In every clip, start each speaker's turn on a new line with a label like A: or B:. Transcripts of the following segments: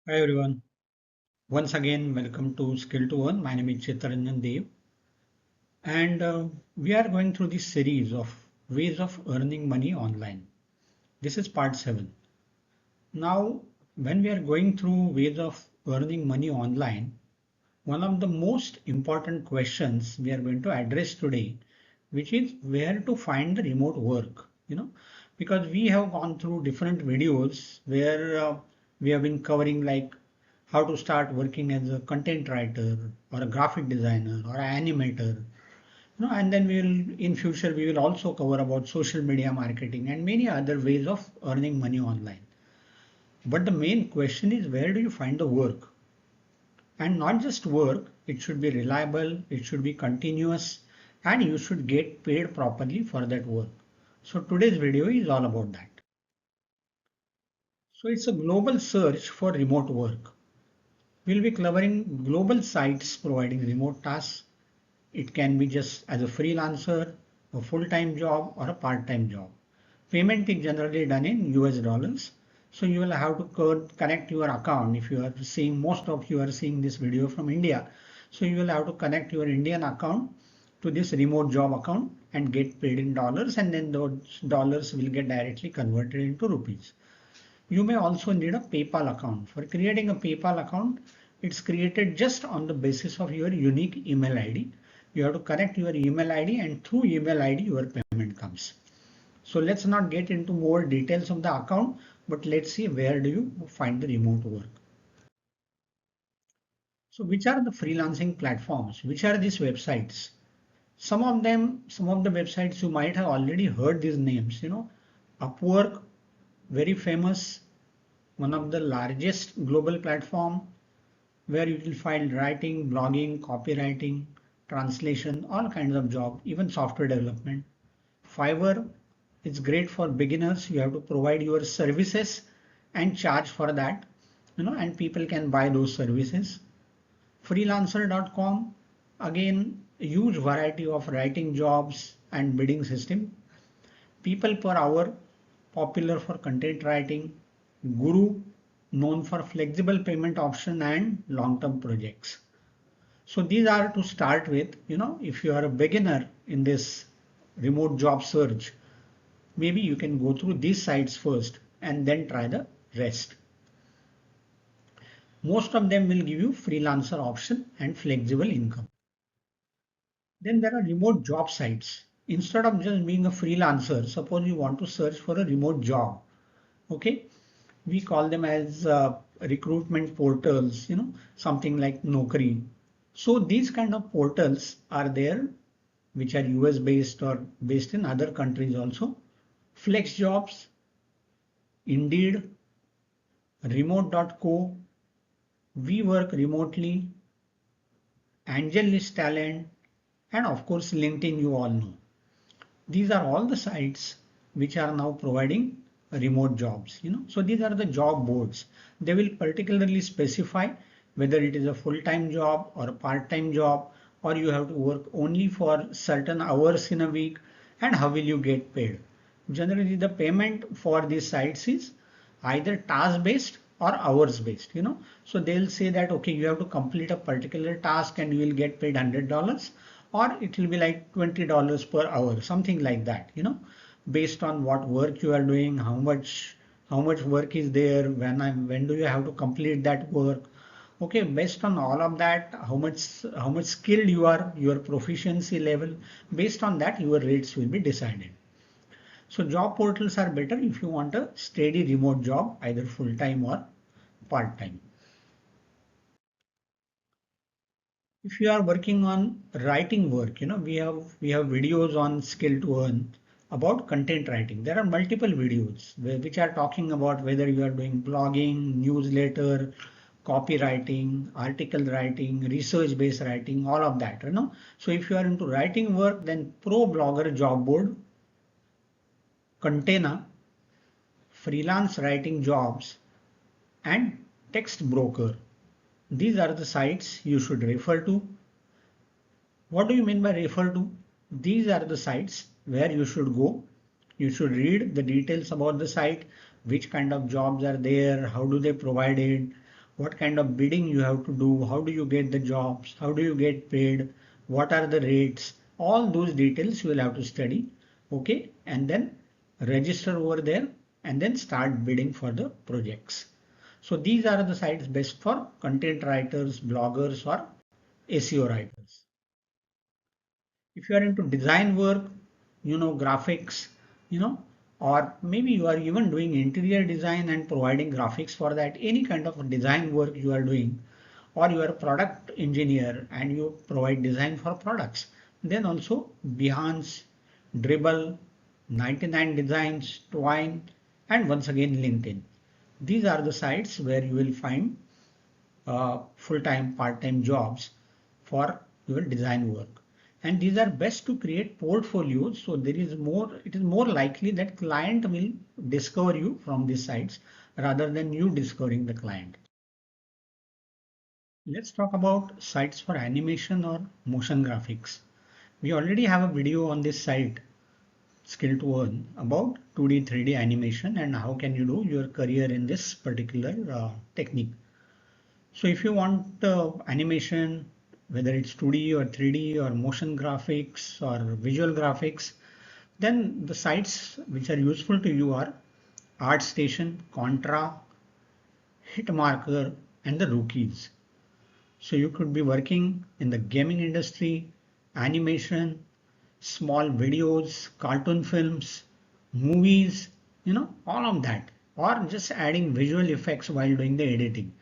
A: Hi everyone. Once again, welcome to Skill to Earn. My name is Chittaranjan Dev, and we are going through this series of ways of earning money online. This is part 7. Now, when we are going through ways of earning money online, one of the most important questions we are going to address today, which is where to find the remote work, because we have gone through different videos where we have been covering like how to start working as a content writer or a graphic designer or an animator, and then we will in future we will also cover about social media marketing and many other ways of earning money online. But the main question is where do you find the work? And not just work, it should be reliable, it should be continuous, and you should get paid properly for that work. So today's video is all about that. So it's a global search for remote work. We'll be covering global sites providing remote tasks. It can be just as a freelancer, a full-time job, or a part-time job. Payment is generally done in US dollars. So you will have to connect your account. If you are seeing, most of you are seeing this video from India. So you will have to connect your Indian account to this remote job account and get paid in dollars, and then those dollars will get directly converted into rupees. You may also need a PayPal account. For creating a PayPal account, it's created just on the basis of your unique email ID. You have to connect your email ID, and through email ID your payment comes. So let's not get into more details of the account, but let's see where do you find the remote work. So which are the freelancing platforms? Which are these websites? Some of them, some of the websites you might have already heard these names, Upwork, very famous, one of the largest global platform where you will find writing, blogging, copywriting, translation, all kinds of job, even software development. Fiverr is great for beginners. You have to provide your services and charge for that, and people can buy those services. Freelancer.com, again, a huge variety of writing jobs and bidding system. People per hour, popular for content writing. Guru, known for flexible payment option and long-term projects. So these are to start with, if you are a beginner in this remote job search, maybe you can go through these sites first and then try the rest. Most of them will give you freelancer option and flexible income. Then there are remote job sites. Instead of just being a freelancer, suppose you want to search for a remote job. Okay, we call them as recruitment portals, something like Naukri. So these kind of portals are there, which are US based or based in other countries also. Flex Jobs, Indeed, Remote.co, We Work Remotely, AngelList Talent, and of course LinkedIn you all know. These are all the sites which are now providing remote jobs. So these are the job boards. They will particularly specify whether it is a full-time job or a part-time job, or you have to work only for certain hours in a week, and how will you get paid. Generally the payment for these sites is either task based or hours based. So they'll say that okay, you have to complete a particular task and you will get paid $100, or it will be like $20 per hour, something like that, based on what work you are doing, how much work is there, when do you have to complete that work. Okay, based on all of that, how much skilled you are, your proficiency level, based on that your rates will be decided. So job portals are better if you want a steady remote job, either full time or part time. If you are working on writing work, we have videos on Skill to Earn about content writing. There are multiple videos which are talking about whether you are doing blogging, newsletter, copywriting, article writing, research based writing, all of that. So if you are into writing work, then Pro Blogger Job Board, Container, Freelance Writing Jobs, and Text Broker. These are the sites you should refer to. What do you mean by refer to? These are the sites where you should go. You should read the details about the site, which kind of jobs are there, how do they provide it, what kind of bidding you have to do, how do you get the jobs, how do you get paid, what are the rates, all those details you will have to study, okay, and then register over there and then start bidding for the projects. So these are the sites best for content writers, bloggers, or SEO writers. If you are into design work, graphics, you know, or maybe you are even doing interior design and providing graphics for that, any kind of design work you are doing, or you are a product engineer and you provide design for products, then also Behance, Dribble, 99 Designs, Twine, and once again LinkedIn. These are the sites where you will find full-time, part-time jobs for your design work. And these are best to create portfolios. So it is more likely that client will discover you from these sites rather than you discovering the client. Let's talk about sites for animation or motion graphics. We already have a video on this site, Skill to Earn, about 2D, 3D animation and how can you do your career in this particular technique. So if you want animation, whether it's 2D or 3D or motion graphics or visual graphics, then the sites which are useful to you are ArtStation, Contra, Hitmarker, and the Rookies. So you could be working in the gaming industry, animation, small videos, cartoon films, movies, all of that, or just adding visual effects while doing the editing.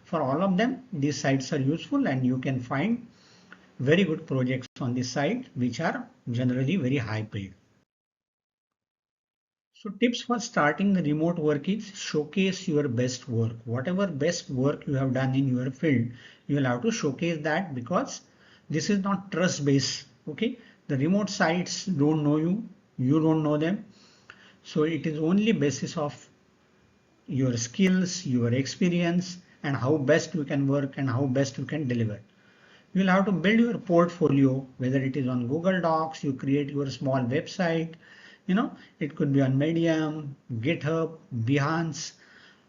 A: For all of them, these sites are useful and you can find very good projects on this site which are generally very high paid. So tips for starting the remote work is showcase your best work. Whatever best work you have done in your field, you will have to showcase that because this is not trust based. Okay, the remote sites don't know you, you don't know them. So it is only basis of your skills, your experience, and how best you can work and how best you can deliver. You will have to build your portfolio, whether it is on Google Docs, you create your small website, it could be on Medium, GitHub, Behance.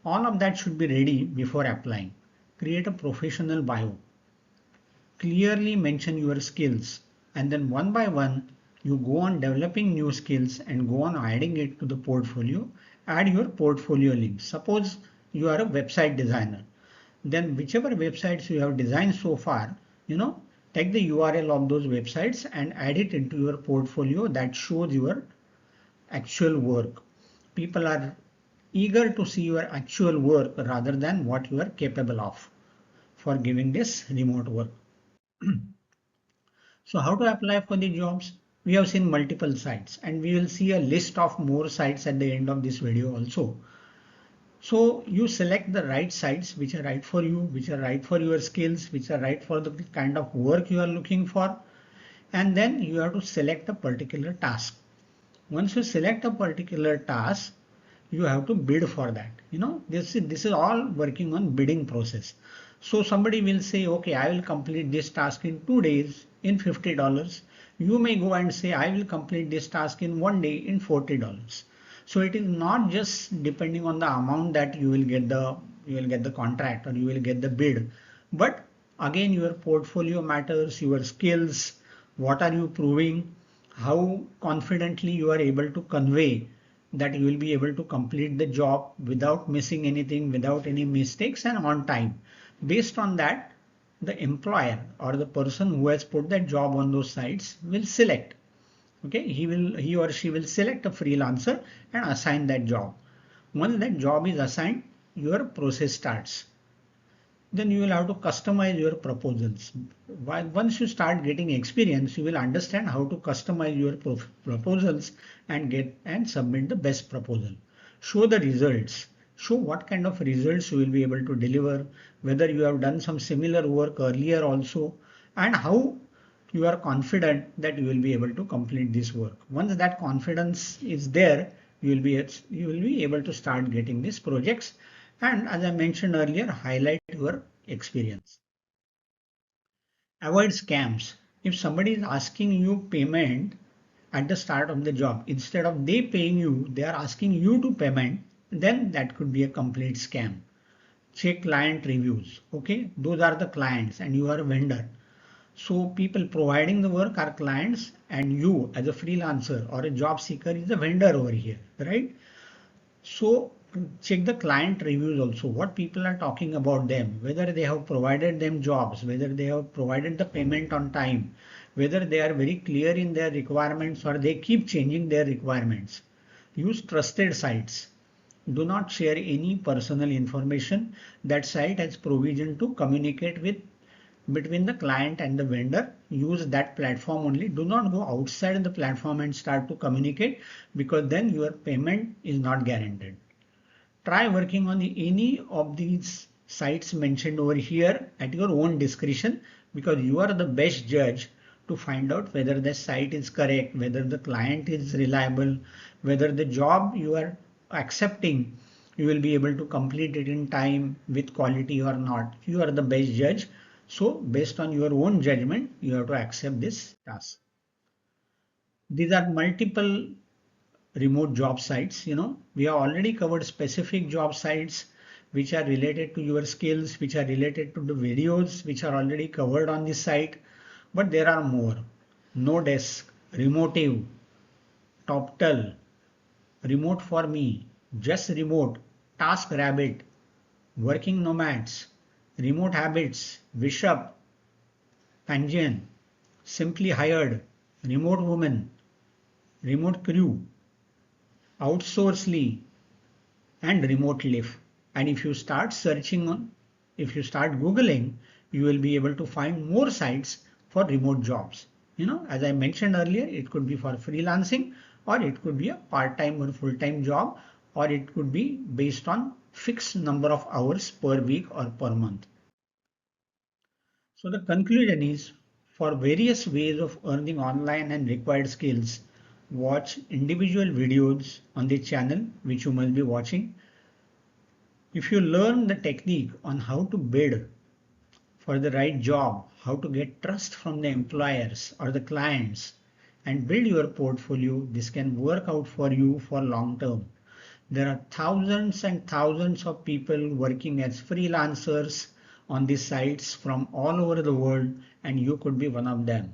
A: All of that should be ready before applying. Create a professional bio. Clearly mention your skills and then one by one you go on developing new skills and go on adding it to the portfolio. Add your portfolio links. Suppose you are a website designer, then whichever websites you have designed so far, take the URL of those websites and add it into your portfolio that shows your actual work. People are eager to see your actual work rather than what you are capable of for giving this remote work. So how to apply for the jobs? We have seen multiple sites and we will see a list of more sites at the end of this video also. So you select the right sites which are right for you, which are right for your skills, which are right for the kind of work you are looking for. And then you have to select a particular task. Once you select a particular task, you have to bid for that. This is all working on bidding process. So somebody will say, okay, I will complete this task in 2 days in $50. You may go and say, I will complete this task in 1 day in $40. So it is not just depending on the amount that you will get the contract or you will get the bid, but again your portfolio matters, your skills, what are you proving, how confidently you are able to convey that you will be able to complete the job without missing anything, without any mistakes and on time. Based on that, the employer or the person who has put that job on those sites will select. Okay, he or she will select a freelancer and assign that job. Once that job is assigned, your process starts. Then you will have to customize your proposals. Once you start getting experience, you will understand how to customize your proposals and get and submit the best proposal. Show the results. Show what kind of results you will be able to deliver, whether you have done some similar work earlier also, and how you are confident that you will be able to complete this work. Once that confidence is there, you will be able to start getting these projects. And as I mentioned earlier, highlight your experience. Avoid scams. If somebody is asking you payment at the start of the job, instead of they paying you, they are asking you to payment, then that could be a complete scam. check client reviews. Okay, those are the clients and you are a vendor. So people providing the work are clients and you as a freelancer or a job seeker is a vendor over here, right? So check the client reviews also, what people are talking about them, whether they have provided them jobs, whether they have provided the payment on time, whether they are very clear in their requirements or they keep changing their requirements. Use trusted sites. Do not share any personal information. That site has provision to communicate with between the client and the vendor. Use that platform only. Do not go outside the platform and start to communicate, because then your payment is not guaranteed. Try working on any of these sites mentioned over here at your own discretion, because you are the best judge to find out whether the site is correct, whether the client is reliable, whether the job you are accepting you will be able to complete it in time with quality or not. You are the best judge. So based on your own judgment, you have to accept this task. These are multiple remote job sites. We have already covered specific job sites which are related to your skills, which are related to the videos which are already covered on this site, but there are more. Nodesk, Remotive, TopTel, Remote for Me, Just Remote, TaskRabbit, Working Nomads, Remote Habits, Wishup, Pangean, Simply Hired, Remote Woman, Remote Crew, Outsourcely, and Remote Live. And if you start searching on, if you start Googling, you will be able to find more sites for remote jobs. As I mentioned earlier, it could be for freelancing, or it could be a part-time or full-time job, or it could be based on fixed number of hours per week or per month. So the conclusion is, for various ways of earning online and required skills, watch individual videos on the channel which you must be watching. If you learn the technique on how to bid for the right job, how to get trust from the employers or the clients and build your portfolio, this can work out for you for long term. There are thousands and thousands of people working as freelancers on these sites from all over the world, and you could be one of them.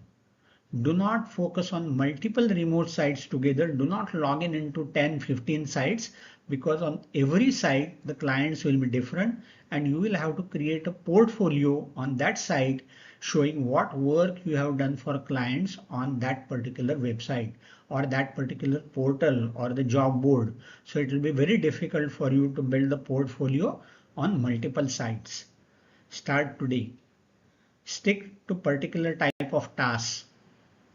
A: Do not focus on multiple remote sites together. Do not log in into 10, 15 sites, because on every site the clients will be different and you will have to create a portfolio on that site showing what work you have done for clients on that particular website or that particular portal or the job board. So it will be very difficult for you to build the portfolio on multiple sites. Start today. Stick to particular type of tasks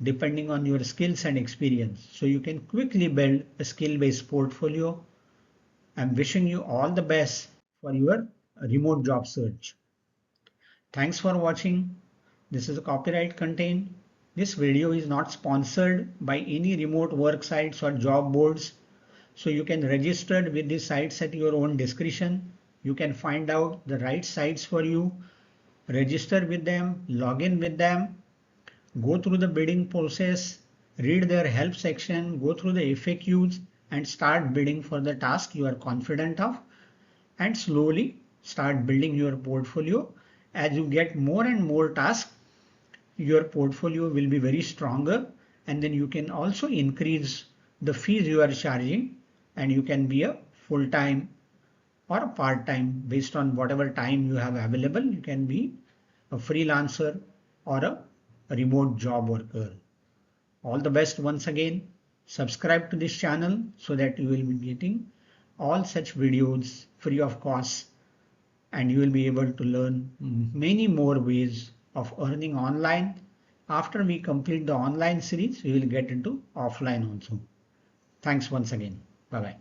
A: depending on your skills and experience, so you can quickly build a skill-based portfolio. I'm wishing you all the best for your remote job search. Thanks for watching. This is a copyright content. This video is not sponsored by any remote work sites or job boards, so you can register with these sites at your own discretion. You can find out the right sites for you, register with them, log in with them, go through the bidding process, read their help section, go through the FAQs, and start bidding for the task you are confident of, and slowly start building your portfolio. As you get more and more tasks, your portfolio will be very stronger, and then you can also increase the fees you are charging, and you can be a full-time or a part-time based on whatever time you have available. You can be a freelancer or a remote job worker. All the best once again. Subscribe to this channel so that you will be getting all such videos free of cost, and you will be able to learn many more ways of earning online. After we complete the online series, we will get into offline also. Thanks once again. Bye bye.